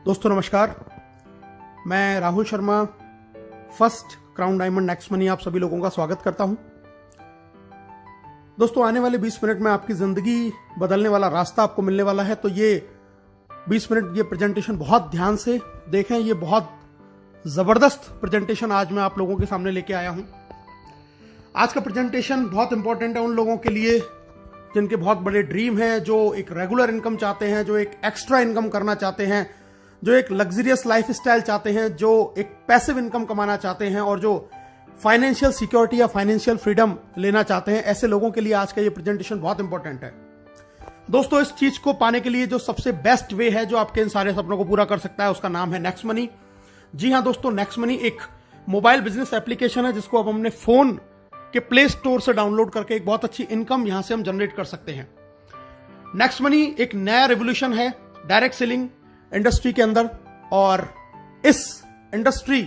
दोस्तों नमस्कार, मैं Rahul Sharma first crown diamond next money आप सभी लोगों का स्वागत करता हूं। दोस्तों आने वाले 20 मिनट में आपकी जिंदगी बदलने वाला रास्ता आपको मिलने वाला है, तो ये 20 मिनट ये प्रेजेंटेशन बहुत ध्यान से देखें। ये बहुत जबरदस्त प्रेजेंटेशन आज मैं आप लोगों के सामने लेके आया हूं। आज का प्रेजेंटेशन बहुत इंपॉर्टेंट है उन लोगों के लिए जिनके बहुत बड़े ड्रीम है, जो एक रेगुलर इनकम चाहते हैं, जो एक एक्स्ट्रा इनकम करना चाहते हैं, जो एक लग्जरियस लाइफ स्टाइल चाहते हैं, जो एक पैसिव इनकम कमाना चाहते हैं और जो फाइनेंशियल सिक्योरिटी या फाइनेंशियल फ्रीडम लेना चाहते हैं। ऐसे लोगों के लिए आज का ये प्रेजेंटेशन बहुत इंपॉर्टेंट है। दोस्तों इस चीज को पाने के लिए जो सबसे बेस्ट वे है जो आपके इन सारे सपनों को पूरा कर सकता है, उसका नाम है नेक्स्ट मनी। जी हां दोस्तों, नेक्स्ट मनी एक मोबाइल बिजनेस एप्लीकेशन है जिसको अब हमने फोन के प्ले स्टोर से डाउनलोड करके एक बहुत अच्छी इनकम यहां से हम जनरेट कर सकते हैं। नेक्स्ट मनी एक नया रेवोल्यूशन है डायरेक्ट सेलिंग इंडस्ट्री के अंदर, और इस इंडस्ट्री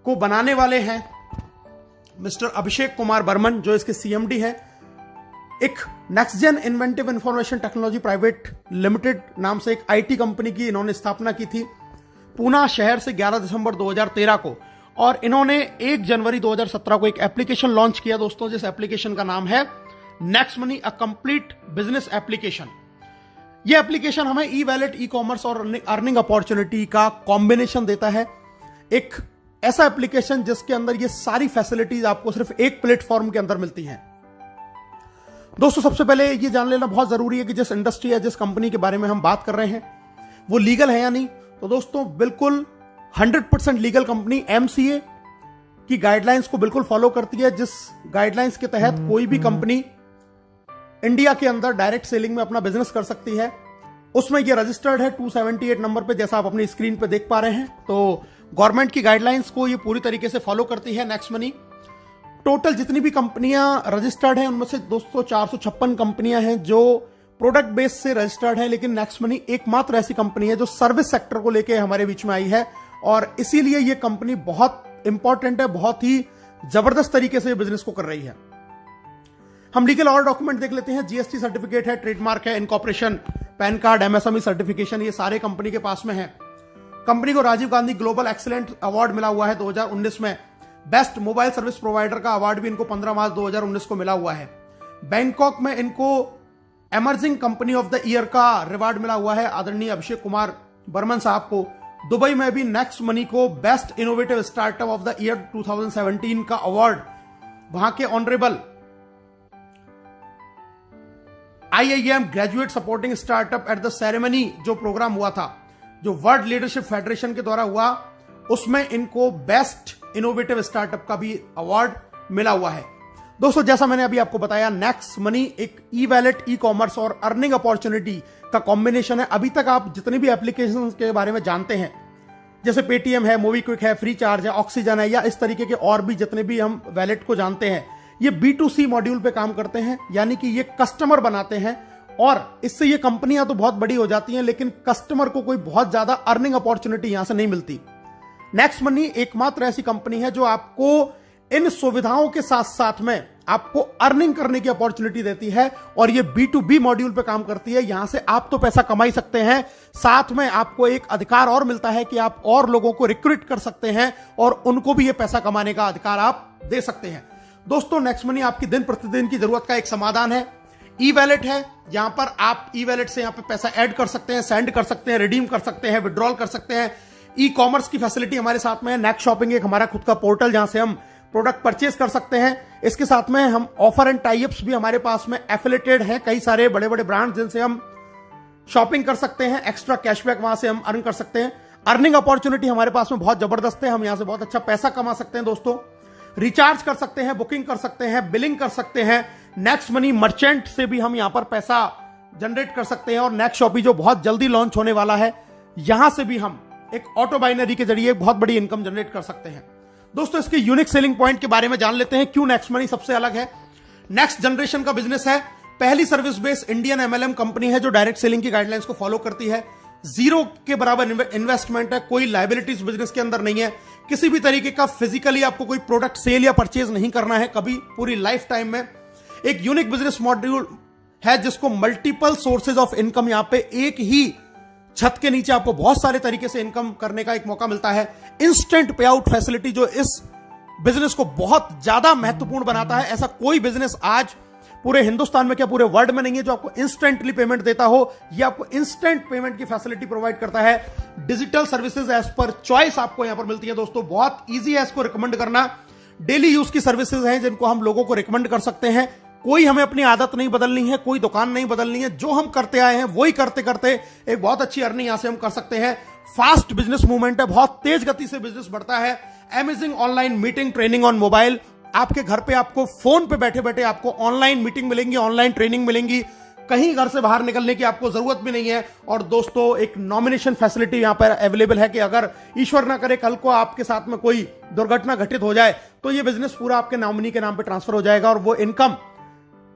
को बनाने वाले हैं मिस्टर अभिषेक कुमार बर्मन, जो इसके सीएमडी हैं। एक next gen inventive information technology private limited नाम से एक आईटी कंपनी की इन्होंने स्थापना की थी पूना शहर से 11 दिसंबर 2013 को, और इन्होंने 1 जनवरी 2017 को एक एप्लीकेशन लॉन्च किया दोस्तों, जिस एप्लीकेशन का नाम है next money, a complete business application. यह एप्लीकेशन हमें ई वैलेट, ई कॉमर्स और अर्निंग अपॉर्चुनिटी का कॉम्बिनेशन देता है। एक ऐसा एप्लीकेशन जिसके अंदर ये सारी फैसिलिटीज आपको सिर्फ एक प्लेटफॉर्म के अंदर मिलती हैं। दोस्तों सबसे पहले ये जान लेना बहुत जरूरी है कि जिस इंडस्ट्री या जिस कंपनी के बारे में हम बात कर रहे हैं वो लीगल है या नहीं। तो दोस्तों बिल्कुल 100% लीगल कंपनी एमसीए की गाइडलाइंस को बिल्कुल फॉलो करती है, जिस गाइडलाइंस के तहत कोई भी कंपनी इंडिया के अंदर डायरेक्ट सेलिंग में अपना बिजनेस कर सकती है। उसमें ये रजिस्टर्ड है 278 नंबर पे, जैसा आप अपनी स्क्रीन पे देख पा रहे हैं। तो गवर्नमेंट की गाइडलाइंस को ये पूरी तरीके से फॉलो करती है नेक्स्ट मनी। टोटल जितनी भी कंपनियां रजिस्टर्ड हैं उनमें से दोस्तों 456 कंपनियां हैं जो प्रोडक्ट बेस से रजिस्टर्ड है, लेकिन नेक्स्ट मनी एकमात्र ऐसी कंपनी है जो सर्विस सेक्टर को लेकर हमारे बीच में आई है, और इसीलिए ये कंपनी बहुत इंपॉर्टेंट है, बहुत ही जबरदस्त तरीके से बिजनेस को कर रही है। हम लीगल और डॉक्यूमेंट देख लेते हैं। जीएसटी सर्टिफिकेट है, ट्रेडमार्क है, incorporation, PAN card, MSME certification, ये सारे कंपनी के पास में है। कंपनी को Rajiv Gandhi global excellent award मिला हुआ है 2019 में। बेस्ट मोबाइल सर्विस प्रोवाइडर का अवार्ड भी इनको 15 मार्च 2019 को मिला हुआ है। बैंकॉक में इनको emerging company of the year का रिवार्ड मिला हुआ है आदरणीय अभिषेक कुमार बर्मन साहब को। दुबई में भी नेक्स्ट मनी को best innovative startup of the year 2017 का अवार्ड वहां के honourable IIM graduate supporting startup at the ceremony जो प्रोग्राम हुआ था, जो वर्ल्ड लीडरशिप फेडरेशन के द्वारा हुआ, उसमें इनको बेस्ट इनोवेटिव स्टार्टअप का भी अवार्ड मिला हुआ है। दोस्तों जैसा मैंने अभी आपको बताया, नेक्स्ट मनी एक ई वैलेट, ई कॉमर्स और अर्निंग अपॉर्चुनिटी का कॉम्बिनेशन है। अभी तक आप जितनी भी एप्लीकेशन के बारे में जानते हैं, जैसे पेटीएम है, मोबीक्विक है, फ्री चार्ज है, ऑक्सीजन है, या इस तरीके के और भी जितने भी हम वैलेट को जानते हैं, ये B2C मॉड्यूल पे काम करते हैं, यानी कि ये कस्टमर बनाते हैं, और इससे ये कंपनियां तो बहुत बड़ी हो जाती हैं, लेकिन कस्टमर को कोई बहुत ज्यादा अर्निंग अपॉर्चुनिटी यहां से नहीं मिलती। नेक्स्ट मनी एकमात्र ऐसी कंपनी है जो आपको इन सुविधाओं के साथ साथ में आपको अर्निंग करने की अपॉर्चुनिटी देती है, और ये B2B मॉड्यूल पे काम करती है। यहां से आप तो पैसा कमा ही सकते हैं, साथ में आपको एक अधिकार और मिलता है कि आप और लोगों को रिक्रूट कर सकते हैं और उनको भी ये पैसा कमाने का अधिकार आप दे सकते हैं। दोस्तों नेक्स्ट मनी आपकी दिन प्रतिदिन की जरूरत का एक समाधान है। ई वैलेट है, यहां पर आप ई वैलेट से यहां पे पैसा ऐड कर सकते हैं, सेंड कर सकते हैं, रिडीम कर सकते हैं, विड्रॉल कर सकते हैं। ई कॉमर्स की फैसिलिटी हमारे साथ में है। नेक्स्ट शॉपिंग एक हमारा खुद का पोर्टल जहां से हम प्रोडक्ट परचेज कर सकते हैं। इसके साथ में हम ऑफर एंड टाइप्स भी हमारे पास में एफिलेटेड हैं, कई सारे बड़े बड़े ब्रांड जिनसे हम शॉपिंग कर सकते हैं, एक्स्ट्रा कैशबैक वहां से हम अर्न कर सकते हैं। अर्निंग अपॉर्चुनिटी हमारे पास में बहुत जबरदस्त है, हम यहां से बहुत अच्छा पैसा कमा सकते हैं। दोस्तों रिचार्ज कर सकते हैं, बुकिंग कर सकते हैं, बिलिंग कर सकते हैं। नेक्स्ट मनी मर्चेंट से भी हम यहां पर पैसा जनरेट कर सकते हैं, और नेक्स्ट शॉपी जो बहुत जल्दी लॉन्च होने वाला है, यहां से भी हम एक ऑटो बाइनरी के जरिए बहुत बड़ी इनकम जनरेट कर सकते हैं। दोस्तों इसके यूनिक सेलिंग पॉइंट के बारे में जान लेते हैं, क्यों नेक्स्ट मनी सबसे अलग है। नेक्स्ट जनरेशन का बिजनेस है, पहली service based Indian MLM company है जो डायरेक्ट सेलिंग की गाइडलाइंस को फॉलो करती है। जीरो के बराबर इन्वेस्टमेंट है, कोई लायबिलिटीज बिजनेस के अंदर नहीं है, किसी भी तरीके का फिजिकली आपको कोई प्रोडक्ट सेल या परचेज नहीं करना है कभी पूरी लाइफ टाइम में। एक यूनिक बिजनेस मॉड्यूल है जिसको मल्टीपल सोर्सेज ऑफ इनकम यहां पे एक ही छत के नीचे आपको बहुत सारे तरीके से इनकम करने का एक मौका मिलता है। इंस्टेंट पे आउट फैसिलिटी जो इस बिजनेस को बहुत ज्यादा महत्वपूर्ण बनाता है। ऐसा कोई बिजनेस आज पूरे हिंदुस्तान में क्या पूरे वर्ल्ड में नहीं है जो आपको इंस्टेंटली पेमेंट देता हो। यह आपको इंस्टेंट पेमेंट की फैसिलिटी प्रोवाइड करता है। डिजिटल सर्विसेज एज पर चॉइस आपको यहां पर मिलती है दोस्तों। बहुत ईजी है इसको रिकमेंड करना। डेली यूज की सर्विसेज हैं जिनको हम लोगों को रिकमेंड कर सकते हैं। कोई हमें अपनी आदत नहीं बदलनी है, कोई दुकान नहीं बदलनी है। जो हम करते आए हैं वही करते करते एक बहुत अच्छी अर्निंग यहां से हम कर सकते हैं। फास्ट बिजनेस मूवमेंट है, बहुत तेज गति से बिजनेस बढ़ता है। Amazing online meeting training on mobile. आपके घर पे आपको फोन पे बैठे बैठे आपको ऑनलाइन मीटिंग मिलेंगी, ऑनलाइन ट्रेनिंग मिलेंगी। कहीं घर से बाहर निकलने की आपको जरूरत भी नहीं है। और दोस्तों एक नॉमिनेशन फैसिलिटी यहां पर अवेलेबल है कि अगर ईश्वर ना करे कल को आपके साथ में कोई दुर्घटना घटित हो जाए तो ये बिजनेस पूरा आपके नॉमिनी के नाम पे ट्रांसफर हो जाएगा और वो इनकम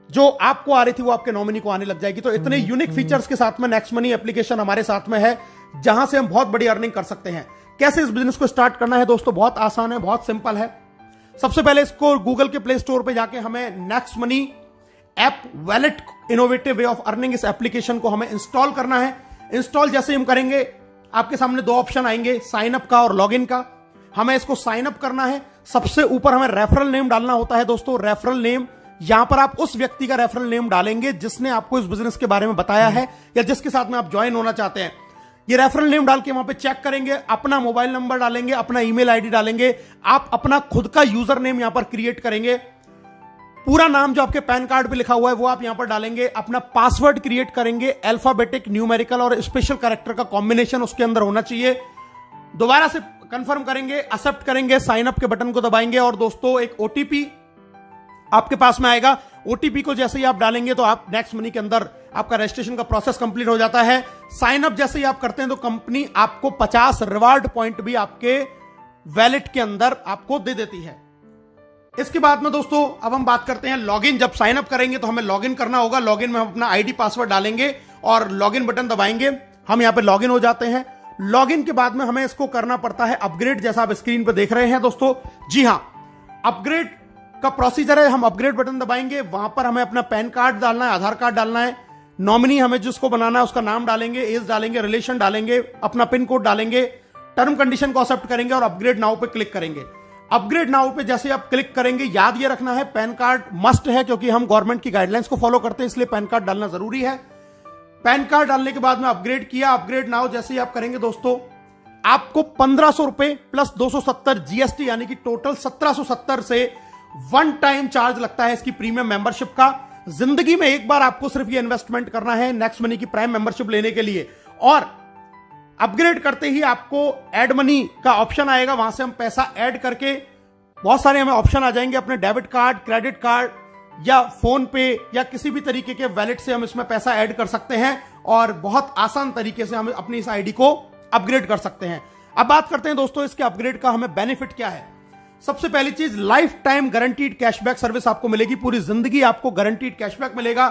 जो आपको आ रही थी वो आपके नॉमिनी को आने लग जाएगी। तो इतने यूनिक फीचर्स के साथ में नेक्स्ट मनी एप्लीकेशन हमारे साथ में है जहां से हम बहुत बड़ी अर्निंग कर सकते हैं। कैसे इस बिजनेस को स्टार्ट करना है दोस्तों, बहुत आसान है, बहुत सिंपल है। सबसे पहले इसको गूगल के प्ले स्टोर पे जाके हमें next money app wallet innovative way of earning इस एप्लीकेशन को हमें इंस्टॉल करना है। इंस्टॉल जैसे हम करेंगे आपके सामने दो ऑप्शन आएंगे, साइन अप का और लॉगिन का। हमें इसको साइन अप करना है। सबसे ऊपर हमें रेफरल नेम डालना होता है दोस्तों। रेफरल नेम, यहां पर आप उस व्यक्ति का रेफरल नेम डालेंगे जिसने आपको इस बिजनेस के बारे में बताया है या जिसके साथ में आप ज्वाइन होना चाहते हैं। ये रेफरल नेम डाल के वहां पे चेक करेंगे, अपना मोबाइल नंबर डालेंगे, अपना ईमेल आईडी डालेंगे। आप अपना खुद का यूजर नेम यहां पर क्रिएट करेंगे। पूरा नाम जो आपके पैन कार्ड पे लिखा हुआ है वो आप यहां पर डालेंगे। अपना पासवर्ड क्रिएट करेंगे, अल्फाबेटिक, न्यूमेरिकल और स्पेशल कैरेक्टर का कॉम्बिनेशन उसके अंदर होना चाहिए। दोबारा से कंफर्म करेंगे, एक्सेप्ट करेंगे, साइन अप के बटन को दबाएंगे और दोस्तों एक ओटीपी आपके पास में आएगा। ओटीपी को जैसे ही आप डालेंगे तो आप नेक्स्ट मनी के अंदर आपका रजिस्ट्रेशन का प्रोसेस कंप्लीट हो जाता है। साइन अप जैसे ही आप करते हैं तो कंपनी आपको 50 रिवार्ड पॉइंट भी आपके वैलेट के अंदर आपको दे देती है। इसके बाद में दोस्तों अब हम बात करते हैं लॉगिन। जब साइन अप करेंगे तो हमें लॉगिन करना होगा। लॉगिन में हम अपना आईडी पासवर्ड डालेंगे और लॉगिन बटन दबाएंगे। हम यहां पे लॉगिन हो जाते हैं। लॉगिन के बाद में हमें इसको करना पड़ता है अपग्रेड, जैसा आप स्क्रीन पर देख रहे हैं दोस्तों। जी हां, अपग्रेड का प्रोसीजर है। हम अपग्रेड बटन दबाएंगे, वहां पर हमें अपना पैन कार्ड डालना है, आधार कार्ड डालना है, नॉमिनी हमें जिसको बनाना है उसका नाम डालेंगे, एज डालेंगे, रिलेशन डालेंगे, अपना पिन कोड डालेंगे, टर्म कंडीशन को एक्सेप्ट करेंगे और अपग्रेड नाउ पे क्लिक करेंगे। अपग्रेड नाउ पे जैसे आप क्लिक करेंगे, याद ये रखना है पैन कार्ड मस्ट है क्योंकि हम गवर्नमेंट की गाइडलाइंस को फॉलो करते हैं, इसलिए पैन कार्ड डालना जरूरी है। पैन कार्ड डालने के बाद में अपग्रेड किया। अपग्रेड नाउ जैसे ही आप करेंगे दोस्तों आपको 1500 रुपए प्लस 270 जीएसटी यानी कि टोटल 1770 से वन टाइम चार्ज लगता है इसकी प्रीमियम मेंबरशिप का। जिंदगी में एक बार आपको सिर्फ ये इन्वेस्टमेंट करना है नेक्स्ट मनी की प्राइम मेंबरशिप लेने के लिए। और अपग्रेड करते ही आपको ऐड मनी का ऑप्शन आएगा, वहां से हम पैसा ऐड करके बहुत सारे हमें ऑप्शन आ जाएंगे। अपने डेबिट कार्ड, क्रेडिट कार्ड या फोन पे या किसी भी तरीके के वैलेट से हम इसमें पैसा ऐड कर सकते हैं और बहुत आसान तरीके से हम अपनी इस आईडी को अपग्रेड कर सकते हैं। अब बात करते हैं दोस्तों इसके अपग्रेड का हमें बेनिफिट क्या है। सबसे पहली चीज, life time guaranteed cashback service आपको मिलेगी। पूरी जिंदगी आपको गारंटीड कैशबैक मिलेगा।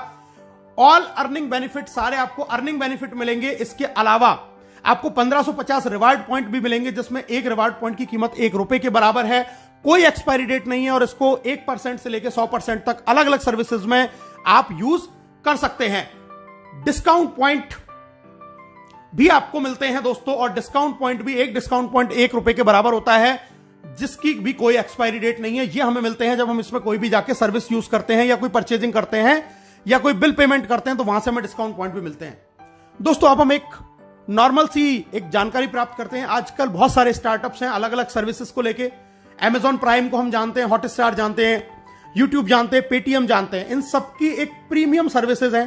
ऑल अर्निंग बेनिफिट, सारे आपको अर्निंग बेनिफिट मिलेंगे। इसके अलावा आपको 1550 रिवार्ड पॉइंट भी मिलेंगे जिसमें एक रिवार्ड पॉइंट की कीमत ₹1 के बराबर है। कोई एक्सपायरी डेट नहीं है और इसको 1% से लेकर 100% तक अलग अलग सर्विसेज में आप यूज कर सकते हैं। डिस्काउंट पॉइंट भी आपको मिलते हैं दोस्तों और डिस्काउंट पॉइंट भी, एक डिस्काउंट पॉइंट ₹1 के बराबर होता है जिसकी भी कोई एक्सपायरी डेट नहीं है। ये हमें मिलते हैं जब हम इसमें कोई भी जाके सर्विस यूज करते हैं या कोई परचेजिंग करते हैं या कोई बिल पेमेंट करते हैं तो वहां से हमें डिस्काउंट पॉइंट भी मिलते हैं। दोस्तों अब हम एक नॉर्मल सी एक जानकारी प्राप्त करते हैं। आजकल बहुत सारे स्टार्टअप्स हैं अलग अलग सर्विसेज को लेके। अमेजॉन प्राइम को हम जानते हैं, हॉटस्टार जानते हैं, यूट्यूब जानते हैं, पेटीएम जानते हैं। इन सबकी एक प्रीमियम सर्विसेज है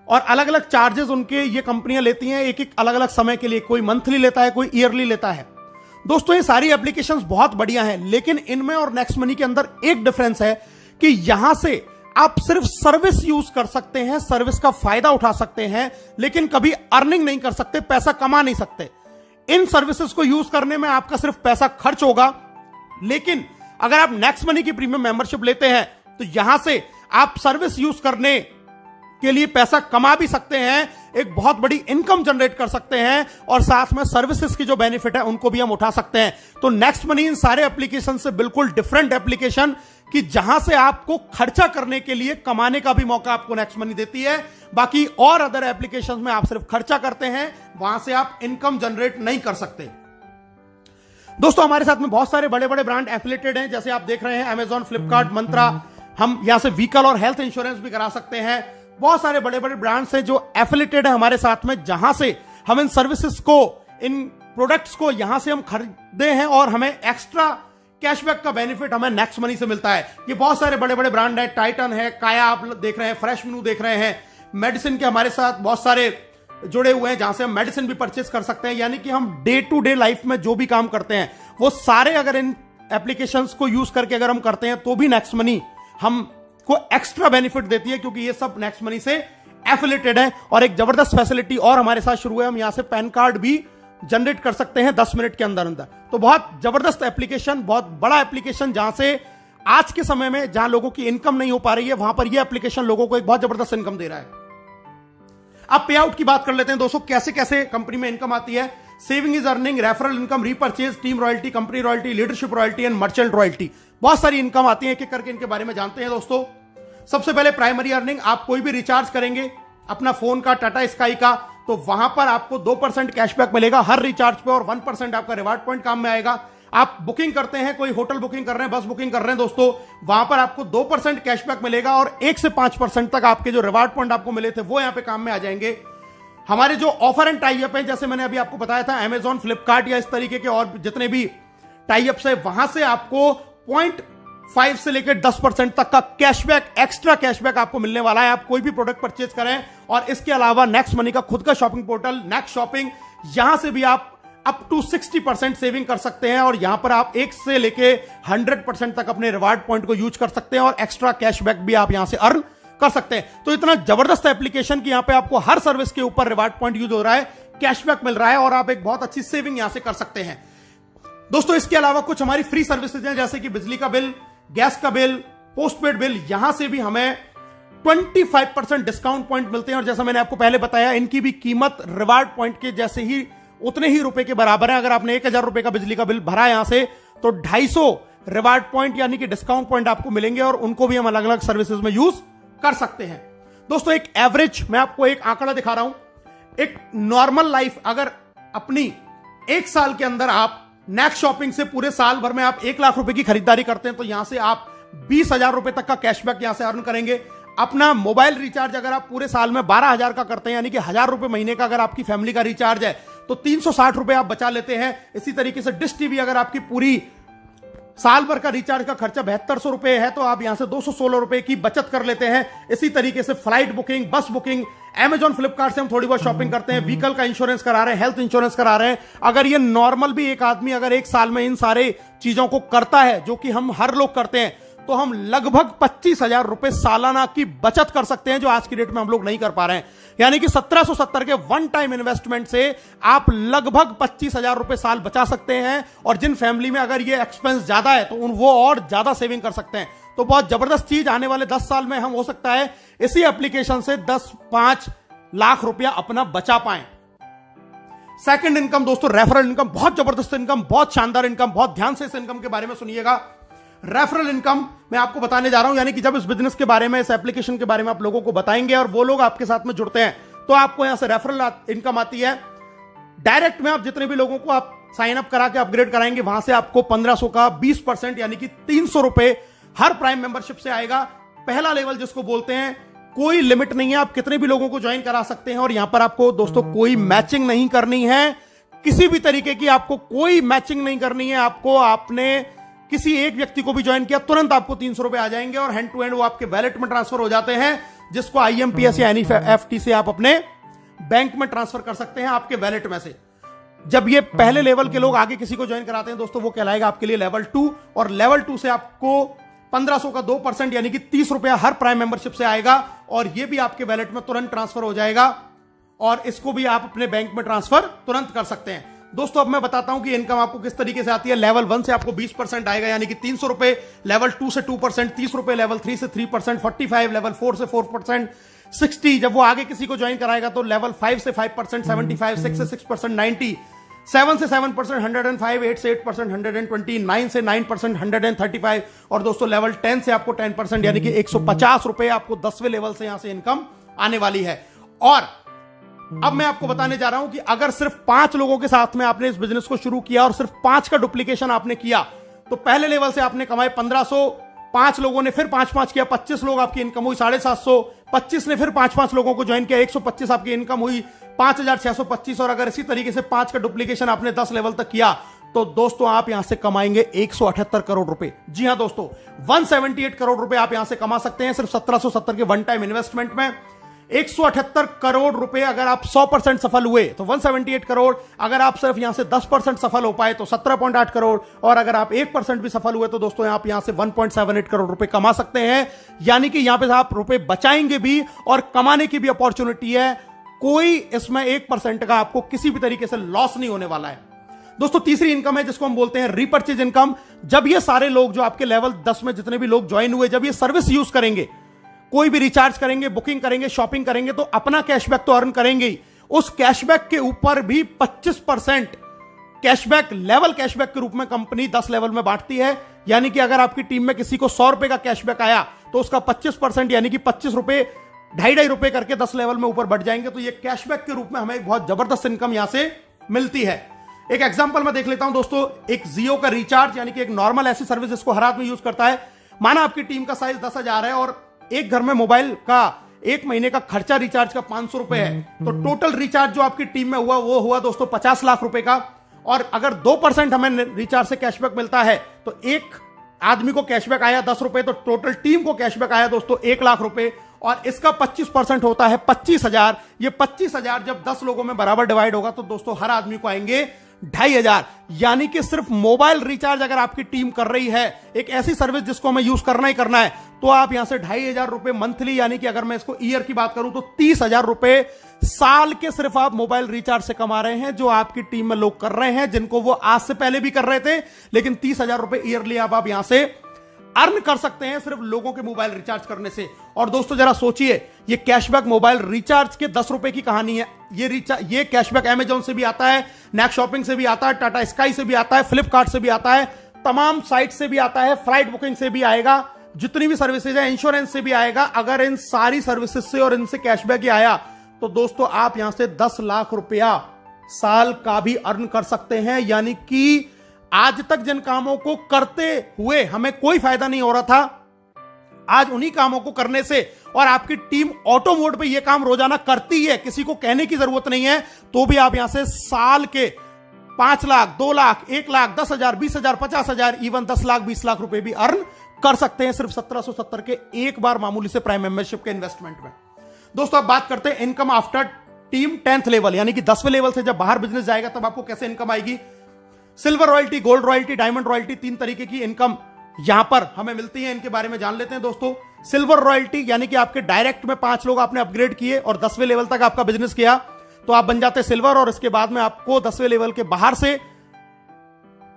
और अलग अलग चार्जेस उनके ये कंपनियां लेती हैं एक एक अलग अलग समय के लिए। कोई मंथली लेता है, कोई ईयरली लेता है। दोस्तों ये सारी एप्लीकेशंस बहुत बढ़िया हैं, लेकिन इनमें और नेक्स्ट मनी के अंदर एक डिफरेंस है कि यहां से आप सिर्फ सर्विस यूज कर सकते हैं, सर्विस का फायदा उठा सकते हैं, लेकिन कभी अर्निंग नहीं कर सकते, पैसा कमा नहीं सकते। इन सर्विसेज को यूज करने में आपका सिर्फ पैसा खर्च होगा, लेकिन अगर आप नेक्स्ट मनी की प्रीमियम मेंबरशिप लेते हैं तो यहां से आप सर्विस यूज करने के लिए पैसा कमा भी सकते हैं, एक बहुत बड़ी इनकम जनरेट कर सकते हैं और साथ में सर्विसेज की जो बेनिफिट है उनको भी हम उठा सकते हैं। तो नेक्स्ट मनी इन सारे एप्लीकेशन से बिल्कुल डिफरेंट एप्लीकेशन कि जहां से आपको खर्चा करने के लिए कमाने का भी मौका आपको नेक्स्ट मनी देती है। बाकी और अदर एप्लीकेशंस में आप सिर्फ खर्चा करते हैं, वहां से आप इनकम जनरेट नहीं कर सकते। दोस्तों हमारे साथ में बहुत सारे बड़े बड़े ब्रांड एफिलेटेड हैं, जैसे आप देख रहे हैं अमेजॉन, फ्लिपकार्ट, मंत्रा। हम यहां से व्हीकल और हेल्थ इंश्योरेंस भी करा सकते हैं। बहुत सारे बड़े बड़े ब्रांड्स हैं जो एफिलेटेड है हमारे साथ में, जहां से हम इन सर्विसेज को, इन प्रोडक्ट्स को यहां से हम खरीदते हैं और हमें एक्स्ट्रा कैशबैक का बेनिफिट हमें नेक्स्ट मनी से मिलता है। ये बहुत सारे बड़े बड़े ब्रांड है, टाइटन है, काया आप देख रहे हैं, फ्रेश मेनू देख रहे हैं। मेडिसिन के हमारे साथ बहुत सारे जुड़े हुए हैं, जहां से हम मेडिसिन भी परचेस कर सकते हैं। यानी कि हम डे टू डे लाइफ में जो भी काम करते हैं वो सारे अगर इन एप्लीकेशंस को यूज करके अगर हम करते हैं तो भी नेक्स्ट मनी हमको एक्स्ट्रा बेनिफिट देती है, क्योंकि ये सब नेक्स्ट मनी से एफिलेटेड है। और एक जबरदस्त फैसिलिटी और हमारे साथ शुरू है, हम यहां से पैन कार्ड भी जनरेट कर सकते हैं 10 मिनट के अंदर अंदर। तो बहुत जबरदस्त एप्लीकेशन, बहुत बड़ा एप्लीकेशन, जहां से आज के समय में जहां लोगों की इनकम नहीं हो पा रही है, वहां पर यह एप्लीकेशन लोगों को एक बहुत जबरदस्त इनकम दे रहा है। अब पे आउट की बात कर लेते हैं दोस्तों, कैसे कैसे कंपनी में इनकम आती है। Saving is earning, referral income, repurchase, team royalty, company royalty, leadership royalty and merchant royalty. बहुत सारी इनकम आती है, एक एक करके इनके बारे में जानते हैं दोस्तों। सबसे पहले प्राइमरी अर्निंग, आप कोई भी रिचार्ज करेंगे अपना फोन का, टाटा स्काई का, तो वहां पर आपको 2% कैशबैक मिलेगा हर रिचार्ज पे और 1% आपका रिवार्ड पॉइंट काम में आएगा। आप बुकिंग करते हैं, कोई होटल बुकिंग कर रहे हैं, बस बुकिंग कर रहे हैं दोस्तों, वहां पर आपको 2% कैशबैक मिलेगा और 1 से 5% तक आपके जो रिवार्ड पॉइंट आपको मिले थे वो यहां पे काम में आ जाएंगे। हमारे जो ऑफर एंड टाइप है, जैसे मैंने अभी आपको बताया था, अमेजॉन, फ्लिपकार्ट या इस तरीके के और जितने भी टाइप्स है, वहां से आपको 0.5 से लेकर 10% तक का कैशबैक, एक्स्ट्रा कैशबैक आपको मिलने वाला है। आप कोई भी प्रोडक्ट परचेज करें। और इसके अलावा नेक्स्ट मनी का खुद का शॉपिंग पोर्टल नेक्स्ट शॉपिंग, यहां से भी आप अप टू 60% सेविंग कर सकते हैं और यहां पर आप 1 से लेके 100% तक अपने रिवार्ड पॉइंट को यूज कर सकते हैं और एक्स्ट्रा कैशबैक भी आप यहां से अर्न कर सकते हैं। तो इतना जबरदस्त एप्लीकेशन कि यहां पे आपको हर सर्विस के ऊपर रिवार्ड पॉइंट यूज हो रहा है, कैशबैक मिल रहा है और आप एक बहुत अच्छी सेविंग यहां से कर सकते हैं दोस्तों। इसके अलावा कुछ हमारी फ्री सर्विसेज हैं, जैसे कि बिजली का बिल, गैस का बिल, पोस्टपेड बिल, यहां से भी हमें 25% डिस्काउंट पॉइंट मिलते हैं। और जैसा मैंने आपको पहले बताया, इनकी भी कीमत रिवार्ड पॉइंट के जैसे ही उतने ही रुपए के बराबर है। अगर आपने 1000 रुपए का बिजली का बिल भरा यहां से, तो 250 रिवार्ड पॉइंट यानी कि डिस्काउंट पॉइंट आपको मिलेंगे और उनको भी हम अलग अलग सर्विसेज में यूज कर सकते हैं दोस्तों। एक एवरेज, मैं आपको एक आंकड़ा दिखा रहा हूं, एक नॉर्मल लाइफ अगर अपनी 1 साल के अंदर आप नेक्स्ट शॉपिंग से पूरे साल भर में आप 1 लाख रुपए की खरीदारी करते हैं, तो यहां से आप 20,000 रुपए तक का कैशबैक यहां से अर्न करेंगे। अपना मोबाइल रिचार्ज अगर आप पूरे साल में 12,000 का करते हैं, यानी कि 1,000 रुपए महीने का अगर आपकी फैमिली का रिचार्ज है, तो 360 रुपए आप बचा लेते हैं। इसी तरीके से डिश टीवी अगर आपकी पूरी साल भर का रिचार्ज का खर्चा 7200 रुपए है, तो आप यहां से 216 रुपए की बचत कर लेते हैं। इसी तरीके से फ्लाइट बुकिंग, बस बुकिंग, अमेजॉन, फ्लिपकार्ट से हम थोड़ी बहुत शॉपिंग करते हैं, व्हीकल का इंश्योरेंस करा रहे हैं, हेल्थ इंश्योरेंस करा रहे हैं। अगर ये नॉर्मल भी एक आदमी अगर 1 साल में इन सारे चीजों को करता है, जो कि हम हर लोग करते हैं, तो हम लगभग 25,000 रुपए सालाना की बचत कर सकते हैं, जो आज की डेट में हम लोग नहीं कर पा रहे हैं। यानी कि 1770 के वन टाइम इन्वेस्टमेंट से आप लगभग 25,000 रुपए साल बचा सकते हैं। और जिन फैमिली में अगर ये एक्सपेंस ज्यादा है, तो वो और ज्यादा सेविंग कर सकते हैं। तो बहुत जबरदस्त चीज, आने वाले 10 साल में हम हो सकता है इसी एप्लीकेशन से 10-5 लाख रुपया अपना बचा पाएं। सेकंड इनकम दोस्तों, रेफरल इनकम, बहुत जबरदस्त इनकम, बहुत शानदार इनकम, बहुत ध्यान से इस इनकम के बारे में सुनिएगा। रेफरल इनकम मैं आपको बताने जा रहा हूं, यानी कि जब इस बिजनेस के बारे में, इस एप्लीकेशन के बारे में आप लोगों को बताएंगे और वो लोग आपके साथ में जुड़ते हैं, तो आपको यहां से रेफरल इनकम आती है। डायरेक्ट में आप जितने भी लोगों को आप साइन अप करा के अपग्रेड कराएंगे, वहां से आपको 1500 का 20% यानी कि 300 रुपए हर प्राइम मेंबरशिप से आएगा। पहला लेवल जिसको बोलते हैं, कोई लिमिट नहीं है, आप कितने भी लोगों को ज्वाइन करा सकते हैं। और यहां पर आपको दोस्तों कोई मैचिंग नहीं करनी है, किसी भी तरीके की आपको कोई मैचिंग नहीं करनी है। आपने किसी एक व्यक्ति को भी ज्वाइन किया, तुरंत आपको 300 रुपए आ जाएंगे और हैंड टू हैंड वो आपके वैलेट में ट्रांसफर हो जाते हैं, जिसको IMPS या NEFT से आप अपने बैंक में ट्रांसफर कर सकते हैं आपके वैलेट में से। जब ये पहले लेवल के लोग आगे किसी को ज्वाइन कराते हैं दोस्तों, वो कहलाएगा आपके लिए लेवल 2। और लेवल 2 से आपको 1500 का 2% यानी कि 30 रुपया हर प्राइम मेंबरशिप से आएगा और ये भी आपके वैलेट में तुरंत ट्रांसफर हो जाएगा और इसको भी आप अपने बैंक में ट्रांसफर तुरंत कर सकते हैं। दोस्तों अब मैं बताता हूं कि इनकम आपको किस तरीके से आती है। लेवल 1 से आपको 20% आएगा यानी कि 300 रुपए, लेवल 2 से 2%, 30 रुपए, लेवल 3 से 3%, 45, लेवल 4 से 4%, 60। जब वो आगे किसी को ज्वाइन कराएगा तो लेवल 5 से 5%, 75, 6 से 6%, 90, 7 से 7% 105, 8 से 8% 120, 9 से 9% 135 और दोस्तों लेवल 10 से आपको 10% यानी कि 150 रुपए आपको 10वें लेवल से यहां से इनकम आने वाली है। और अब मैं आपको बताने जा रहा हूं कि अगर सिर्फ 5 लोगों के साथ में आपने इस बिजनेस को शुरू किया और सिर्फ 5 का डुप्लीकेशन आपने किया तो पहले लेवल से आपने कमाए 1500, 5 लोगों ने फिर 5 किया, 25 लोग आपकी इनकम हुई 750, 25 ने फिर 5 लोगों को ज्वाइन किया, 125 आपकी इनकम हुई 5625। और अगर इसी तरीके से 5 का डुप्लीकेशन आपने 10 लेवल तक किया तो दोस्तों आप यहां से कमाएंगे 178 करोड़ रुपए। जी हां दोस्तों, 178 करोड़ रुपए आप यहां से कमा सकते हैं सिर्फ 1770 के वन टाइम इन्वेस्टमेंट में। 178 करोड़ रुपए अगर आप 100% सफल हुए तो 178 करोड़, अगर आप सिर्फ यहां से 10% सफल हो पाए तो 17.8 करोड़, और अगर आप 1% भी सफल हुए तो दोस्तों आप यहां से 1.78 करोड़ रुपए कमा सकते हैं। यानी कि यहां पे आप रुपए बचाएंगे भी और कमाने की भी अपॉर्चुनिटी है। कोई इसमें 1% का आपको किसी भी तरीके से लॉस नहीं होने वाला है। दोस्तों तीसरी इनकम है जिसको हम बोलते हैं रीपर्चेज इनकम। जब ये सारे लोग जो आपके लेवल 10 में जितने भी लोग ज्वाइन हुए, जब ये सर्विस यूज करेंगे, कोई भी रिचार्ज करेंगे, बुकिंग करेंगे, शॉपिंग करेंगे तो अपना कैशबैक तो अर्न करेंगे ही, उस कैशबैक के ऊपर भी 25% कैशबैक लेवल कैशबैक के रूप में कंपनी 10 लेवल में बांटती है। यानी कि अगर आपकी टीम में किसी को 100 रुपए का कैशबैक आया तो उसका 25% यानी कि 25 रुपए 2.5 रुपए करके 10 लेवल में ऊपर बढ़ जाएंगे। तो ये कैशबैक के रूप में हमें एक बहुत जबरदस्त इनकम यहां से मिलती है। एक एग्जांपल मैं देख लेता हूं दोस्तों, एक जियो का रिचार्ज यानी कि एक नॉर्मल ऐसी सर्विस जिसको हर आदमी यूज करता है। माना आपकी टीम का साइज 10,000 है और एक घर में मोबाइल का 1 महीने का खर्चा रिचार्ज का 500 रुपए है, तो टोटल रिचार्ज जो आपकी टीम में हुआ वो हुआ दोस्तों 50 लाख रुपए का। और अगर 2% हमें रिचार्ज से कैशबैक मिलता है तो एक आदमी को कैशबैक आया 10 रुपए, तो टोटल टीम को कैशबैक आया दोस्तों 1 लाख रुपए, और इसका 25% होता है 25,000। ये 25,000 जब 10 लोगों में बराबर डिवाइड होगा तो दोस्तों हर आदमी को आएंगे 2,500। यानी कि सिर्फ मोबाइल रिचार्ज अगर आपकी टीम कर रही है, एक ऐसी सर्विस जिसको हमें यूज करना ही करना है, तो आप यहां से 2,500 रुपए मंथली, यानी कि अगर मैं इसको ईयर की बात करूं तो 30,000 रुपए साल के सिर्फ आप मोबाइल रिचार्ज से कमा रहे हैं, जो आपकी टीम में लोग कर रहे हैं, जिनको वो आज से पहले भी कर रहे थे। लेकिन 30,000 रुपए ईयरली आप यहां से अर्न कर सकते हैं सिर्फ लोगों के मोबाइल रिचार्ज करने से। और दोस्तों जरा सोचिए, ये कैशबैक मोबाइल रिचार्ज के 10 रुपए की कहानी है। ये कैशबैक अमेजॉन से भी आता है, नेक शॉपिंग से भी आता है, टाटा स्काई से भी आता है, फ्लिपकार्ट से भी आता है, तमाम साइट से भी आता है, फ्लाइट बुकिंग से भी आएगा, जितनी भी सर्विसेज है, इंश्योरेंस से भी आएगा। अगर इन सारी सर्विसेज से और इनसे कैशबैक ही आया तो दोस्तों आप यहां से 10 लाख रुपया साल का भी अर्न कर सकते हैं। यानी कि आज तक जिन कामों को करते हुए हमें कोई फायदा नहीं हो रहा था, आज उन्हीं कामों को करने से, और आपकी टीम ऑटो मोड पे ये काम रोजाना करती है, किसी को कहने की जरूरत नहीं है, तो भी आप यहां से साल के 5 लाख, 2 लाख, 1 लाख, 10,000, 20,000, 50,000, इवन 10 लाख, 20 लाख रुपए भी अर्न कर सकते हैं सिर्फ 1770 के एक बार मामूली से प्राइम मेंबरशिप के इन्वेस्टमेंट में। दोस्तों अब बात करते हैं income after team 10th level, यानी कि 10वें लेवल से जब बाहर बिजनेस जाएगा तब आपको कैसे इनकम आएगी। Silver royalty, gold royalty, diamond royalty, 3 तरीके की इनकम यहां पर हमें मिलती है। इनके बारे में जान लेते हैं दोस्तों। सिल्वर रॉयल्टी यानी कि आपके डायरेक्ट में 5 लोग आपने अपग्रेड किए और 10वें लेवल तक आपका बिजनेस किया तो आप बन जाते हैं सिल्वर, और इसके बाद में आपको 10वें लेवल के बाहर से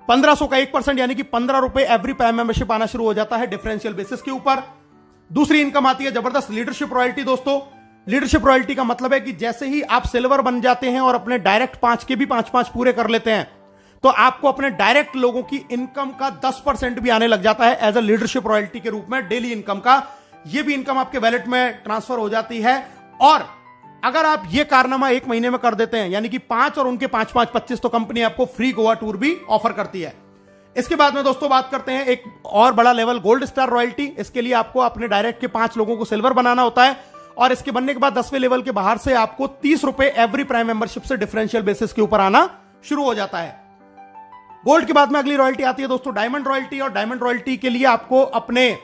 1500 का 1% यानी कि 15 रुपए एवरी प्राइम मेंबरशिप आना शुरू हो जाता है डिफरेंशियल बेसिस के ऊपर। दूसरी इनकम आती है जबरदस्त लीडरशिप रॉयल्टी। दोस्तों लीडरशिप रॉयल्टी का मतलब है कि जैसे ही आप सिल्वर बन जाते हैं और अपने डायरेक्ट 5 के भी 5 पूरे कर लेते हैं तो आपको अपने डायरेक्ट लोगों की इनकम का 10% भी आने लग जाता है एज अ लीडरशिप रॉयल्टी के रूप में, डेली इनकम का। यह भी इनकम आपके वैलेट में ट्रांसफर हो जाती है। और अगर आप ये कारनामा 1 महीने में कर देते हैं, यानी कि 5 और उनके 5 25, तो कंपनी आपको फ्री गोवा टूर भी ऑफर करती है। इसके बाद में दोस्तों बात करते हैं एक और बड़ा लेवल, गोल्ड स्टार रॉयल्टी। इसके लिए आपको अपने डायरेक्ट के 5 लोगों को सिल्वर बनाना होता है, और इसके बनने के बाद 10वें लेवल के बाहर से आपको 30 रुपए एवरी प्राइम मेंबरशिप से डिफरेंशियल बेसिस के ऊपर आना शुरू हो जाता है। गोल्ड के बाद में अगली रॉयल्टी आती है दोस्तों डायमंड रॉयल्टी, और डायमंड रॉयल्टी के लिए आपको अपने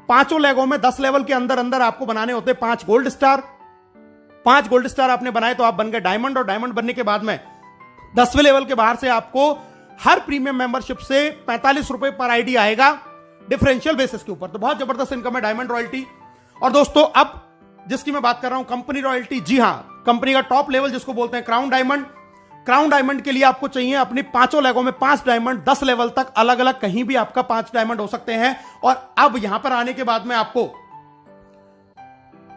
5 लेगों में 10 लेवल के अंदर अंदर आपको बनाने होते हैं 5 गोल्ड स्टार। 5 गोल्ड स्टार आपने बनाए तो आप बन गए डायमंड, और डायमंड बनने के बाद में 10वें लेवल के बाहर से आपको हर प्रीमियम मेंबरशिप से 45 रुपए पर आईडी आएगा डिफरेंशियल बेसिस के ऊपर। तो बहुत जबरदस्त इनकम है डायमंड रॉयल्टी। और दोस्तों अब जिसकी मैं बात कर रहा हूं कंपनी रॉयल्टी, जी हां, कंपनी का टॉप लेवल जिसको बोलते हैं क्राउन डायमंड। क्राउन डायमंड के लिए आपको चाहिए अपनी 5 लेगों में 5 डायमंड, 10 लेवल तक अलग अलग कहीं भी आपका 5 डायमंड हो सकते हैं। और अब यहां पर आने के बाद में आपको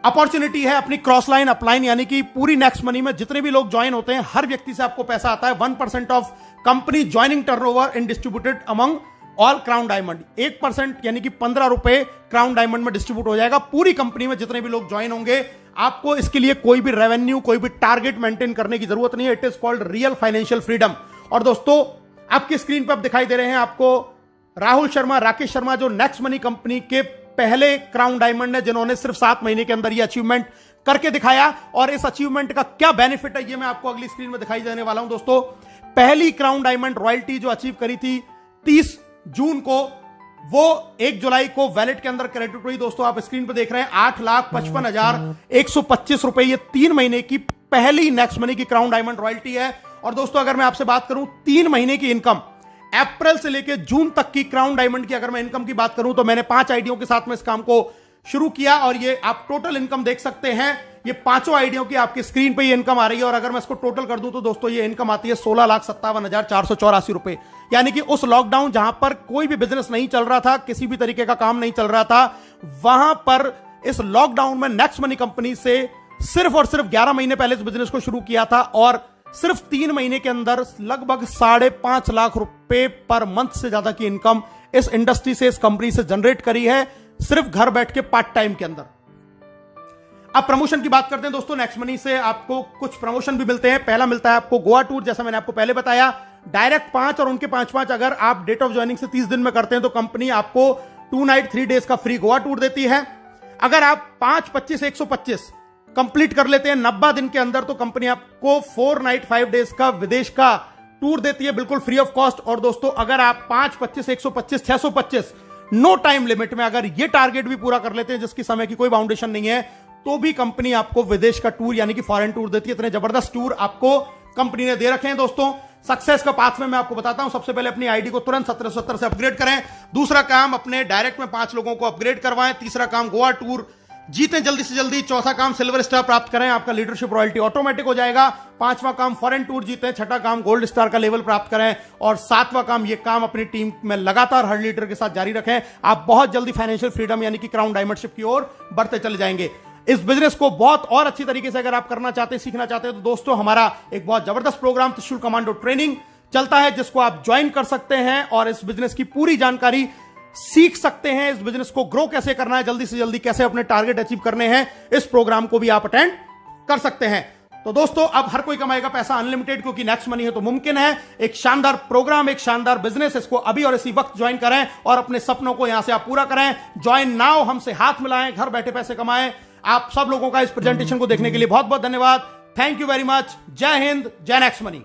अपॉर्चुनिटी है अपनी क्रॉस लाइन अपलाइन, यानी कि पूरी नेक्स्ट मनी में जितने भी लोग ज्वाइन होते हैं हर व्यक्ति से आपको पैसा आता है। 1% of company joining turnover in distributed among all crown diamond, 1% यानी कि 15 रुपए क्राउन डायमंड में डिस्ट्रीब्यूट हो जाएगा पूरी कंपनी में जितने भी लोग ज्वाइन होंगे। आपको इसके लिए कोई भी रेवेन्यू, कोई भी टारगेट मेंटेन करने की जरूरत नहीं है। It is called real financial freedom. और दोस्तों आपकी स्क्रीन पर अब दिखाई दे रहे हैं आपको राहुल शर्मा, राकेश शर्मा, जो नेक्स्ट मनी कंपनी के पहले क्राउन डायमंड है, जिन्होंने सिर्फ 7 महीने के अंदर ये अचीवमेंट करके दिखाया। और इस अचीवमेंट का क्या बेनिफिट है ये मैं आपको अगली स्क्रीन में दिखाई देने वाला हूं। दोस्तों पहली क्राउन डायमंड रॉयल्टी जो अचीव करी थी 30 जून को, वो 1 जुलाई को वैलेट के अंदर क्रेडिट हुई। दोस्तों आप स्क्रीन पर देख रहे हैं 8,55,125 रुपए, ये 3 महीने की पहली नेक्स्ट मनी की क्राउन डायमंड रॉयल्टी है। और दोस्तों अगर मैं आपसे बात करूं 3 महीने की इनकम, अप्रैल से लेकर जून तक की क्राउन डायमंड की अगर मैं इनकम की बात करूं तो मैंने 5 आईडियों के साथ में इस काम को शुरू किया और ये आप टोटल इनकम देख सकते हैं। ये 5 आईडियों की आपकी स्क्रीन पे ये इनकम आ रही है और अगर मैं इसको टोटल कर दूं तो दोस्तों ये इनकम आती है 16,57,484 रुपए। यानी कि उस लॉकडाउन जहां पर कोई भी बिजनेस नहीं चल रहा था, किसी भी तरीके का काम नहीं चल रहा था, वहां पर इस लॉकडाउन में नेक्स्ट मनी कंपनी से सिर्फ और सिर्फ 11 महीने पहले इस बिजनेस को शुरू किया था और सिर्फ 3 महीने के अंदर लगभग 5.5 लाख रुपए पर मंथ से ज्यादा की इनकम इस इंडस्ट्री से, इस कंपनी से जनरेट करी है सिर्फ घर बैठ के पार्ट टाइम के अंदर। अब प्रमोशन की बात करते हैं दोस्तों। नेक्स्ट मनी से आपको कुछ प्रमोशन भी मिलते हैं। पहला मिलता है आपको गोवा टूर, जैसा मैंने आपको पहले बताया, डायरेक्ट 5 और उनके 5 अगर आप डेट ऑफ ज्वाइनिंग से 30 दिन में करते हैं तो कंपनी आपको 2 नाइट 3 डेज का फ्री गोवा टूर देती है। अगर आप 5, 25, 125 कंप्लीट कर लेते हैं 90 दिन के अंदर तो कंपनी आपको 4 नाइट 5 डेज का विदेश का टूर देती है बिल्कुल फ्री ऑफ कॉस्ट। और दोस्तों अगर आप 5, 25, 125, 625 नो टाइम लिमिट में अगर ये टारगेट भी पूरा कर लेते हैं जिसकी समय की कोई बाउंडेशन नहीं है तो भी कंपनी आपको विदेश का टूर यानी कि फॉरेन टूर देती है। इतने जबरदस्त टूर आपको कंपनी ने दे रखे हैं। दोस्तों सक्सेस का पाथ में मैं आपको बताता हूं। सबसे पहले अपनी आईडी को तुरंत 1770 से अपग्रेड करें। दूसरा काम अपने डायरेक्ट में 5 लोगों को अपग्रेड करवाएं। तीसरा काम गोवा टूर जीतें जल्दी से जल्दी। चौथा काम सिल्वर स्टार प्राप्त करें, आपका लीडरशिप रॉयल्टी ऑटोमेटिक हो जाएगा। 5वां काम फॉरेन टूर जीतें। 6ठा काम गोल्ड स्टार का लेवल प्राप्त करें और 7वां काम ये काम अपनी टीम में लगातार हर लीडर के साथ जारी रखें। आप बहुत जल्दी फाइनेंशियल फ्रीडम यानी कि क्राउन डायमंडशिप की ओर बढ़ते चले जाएंगे। इस बिजनेस को बहुत और अच्छी तरीके से अगर आप करना चाहते हैं, सीखना चाहते हैं तो दोस्तों हमारा एक बहुत जबरदस्त प्रोग्राम त्रिशूल कमांडो ट्रेनिंग चलता है जिसको आप ज्वाइन कर सकते हैं और इस बिजनेस की पूरी जानकारी सीख सकते हैं। इस बिजनेस को ग्रो कैसे करना है, जल्दी से जल्दी कैसे अपने टारगेट अचीव करने हैं, इस प्रोग्राम को भी आप अटेंड कर सकते हैं। तो दोस्तों अब हर कोई कमाएगा पैसा अनलिमिटेड, क्योंकि नेक्स्ट मनी है तो मुमकिन है। एक शानदार प्रोग्राम, एक शानदार बिजनेस, इसको अभी और इसी वक्त ज्वाइन करें और अपने सपनों को यहां से आप पूरा करें। ज्वाइन नाउ, हमसे हाथ मिलाएं, घर बैठे पैसे कमाएं। आप सब लोगों का इस प्रेजेंटेशन को देखने के लिए बहुत बहुत धन्यवाद। Thank you very much. जय हिंद, जय नेक्स्ट मनी।